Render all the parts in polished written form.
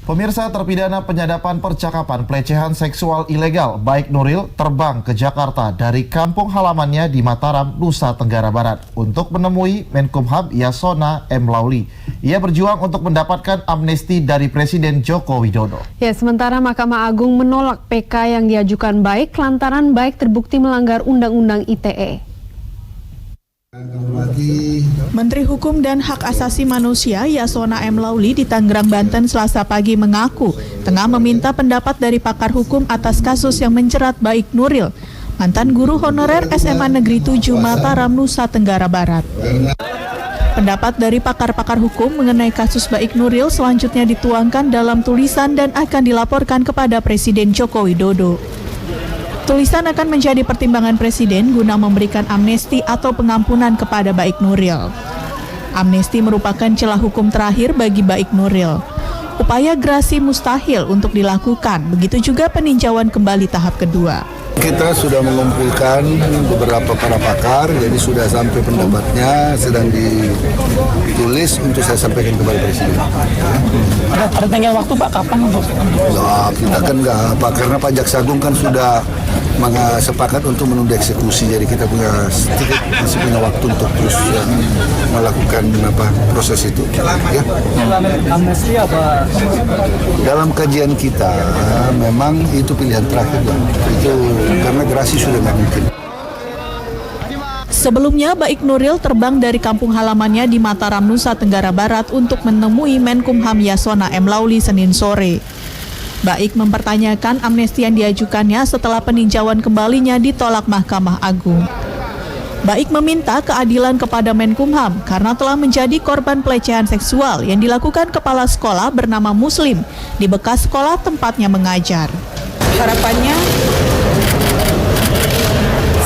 Pemirsa, terpidana penyadapan percakapan pelecehan seksual ilegal Baik Nuril terbang ke Jakarta dari kampung halamannya di Mataram, Nusa Tenggara Barat untuk menemui Menkumham Yasona M. Lauli. Ia berjuang untuk mendapatkan amnesti dari Presiden Joko Widodo. Ya, sementara Mahkamah Agung menolak PK yang diajukan Baik lantaran Baik terbukti melanggar Undang-Undang ITE. Menteri Hukum dan Hak Asasi Manusia Yasona M. Lauli di Tangerang, Banten Selasa pagi mengaku tengah meminta pendapat dari pakar hukum atas kasus yang menjerat Baik Nuril, mantan guru honorer SMA Negeri 7 Mataram, Nusa Tenggara Barat. Pendapat dari pakar-pakar hukum mengenai kasus Baik Nuril selanjutnya dituangkan dalam tulisan dan akan dilaporkan kepada Presiden Joko Widodo. Tulisan akan menjadi pertimbangan Presiden guna memberikan amnesti atau pengampunan kepada Baik Nuril. Amnesti merupakan celah hukum terakhir bagi Baik Nuril. Upaya gerasi mustahil untuk dilakukan, begitu juga peninjauan kembali tahap kedua. Kita sudah mengumpulkan beberapa para pakar, jadi sudah sampai pendapatnya, sedang ditulis untuk saya sampaikan kepada Presiden. Ada tenggang waktu Pak, kapan untuk? Nah, kita kan nggak apa, karena Pak Jaksa Agung kan sudah sepakat untuk menunda eksekusi, jadi kita masih punya waktu untuk terus melakukan proses itu. Ya. Amnesti apa? Dalam kajian kita, memang itu pilihan terakhir lah. Itu karena gerasi sudah nggak mungkin. Sebelumnya, Baik Nuril terbang dari kampung halamannya di Mataram, Nusa Tenggara Barat untuk menemui Menkumham Yasona M. Lauli Senin sore. Baik mempertanyakan amnesti yang diajukannya setelah peninjauan kembalinya ditolak Mahkamah Agung. Baik meminta keadilan kepada Menkumham karena telah menjadi korban pelecehan seksual yang dilakukan kepala sekolah bernama Muslim di bekas sekolah tempatnya mengajar. Harapannya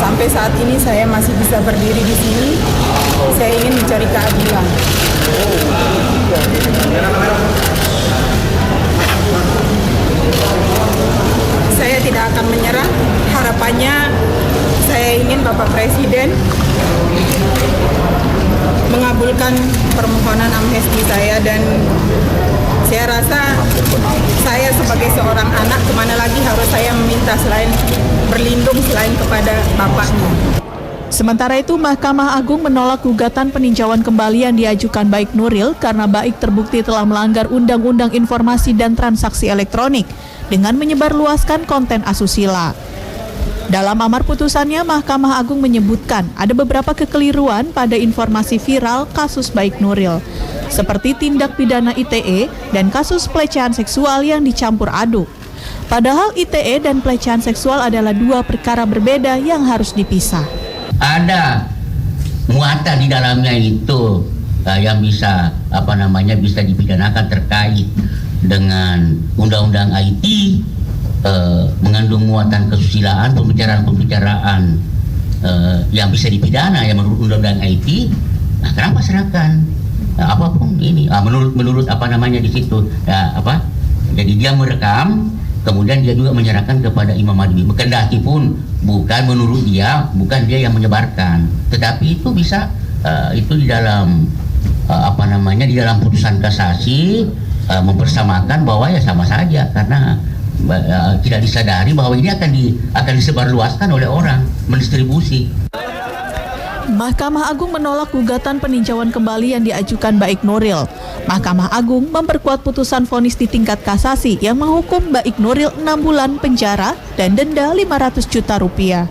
sampai saat ini saya masih bisa berdiri di sini. Saya ingin mencari keadilan. Saya tidak akan menyerah. Harapannya saya ingin Bapak Presiden mengabulkan permohonan amnesti saya, dan saya rasa saya sebagai seorang anak, kemana lagi harus saya meminta selain berlindung selain kepada bapaknya. Sementara itu, Mahkamah Agung menolak gugatan peninjauan kembali yang diajukan Baik Nuril karena Baik terbukti telah melanggar Undang-Undang Informasi dan Transaksi Elektronik dengan menyebarluaskan konten asusila. Dalam amar putusannya, Mahkamah Agung menyebutkan ada beberapa kekeliruan pada informasi viral kasus Baik Nuril, seperti tindak pidana ITE dan kasus pelecehan seksual yang dicampur aduk. Padahal ITE dan pelecehan seksual adalah dua perkara berbeda yang harus dipisah. Ada muatan di dalamnya itu yang bisa bisa dipidanakan terkait dengan undang-undang IT, mengandung muatan kesusilaan, pembicaraan yang bisa dipidana yang menurut undang-undang IT. Nah, kenapa serahkan apapun ini menurut di situ jadi dia merekam, kemudian dia juga menyerahkan kepada Imam Mahdi, kendati pun bukan menurut dia, bukan dia yang menyebarkan, tetapi itu bisa itu di dalam di dalam putusan kasasi mempersamakan bahwa ya sama saja, karena tidak disadari bahwa ini akan disebarluaskan oleh orang, mendistribusi. Mahkamah Agung menolak gugatan peninjauan kembali yang diajukan Baik Nuril. Mahkamah Agung memperkuat putusan vonis di tingkat kasasi yang menghukum Baik Nuril 6 bulan penjara dan denda 500 juta rupiah.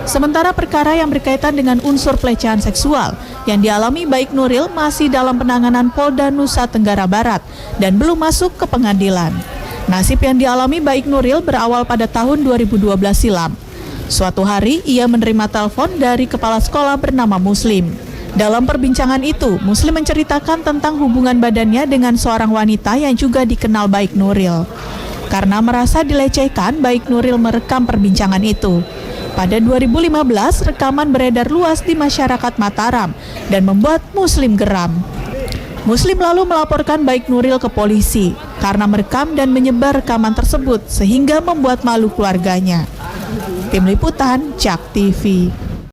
Sementara perkara yang berkaitan dengan unsur pelecehan seksual yang dialami Baik Nuril masih dalam penanganan Polda Nusa Tenggara Barat dan belum masuk ke pengadilan. Nasib yang dialami Baik Nuril berawal pada tahun 2012 silam. Suatu hari, ia menerima telepon dari kepala sekolah bernama Muslim. Dalam perbincangan itu, Muslim menceritakan tentang hubungan badannya dengan seorang wanita yang juga dikenal Baik Nuril. Karena merasa dilecehkan, Baik Nuril merekam perbincangan itu. Pada 2015, rekaman beredar luas di masyarakat Mataram dan membuat Muslim geram. Muslim lalu melaporkan Baik Nuril ke polisi karena merekam dan menyebar rekaman tersebut sehingga membuat malu keluarganya. Tim Liputan, JAK TV.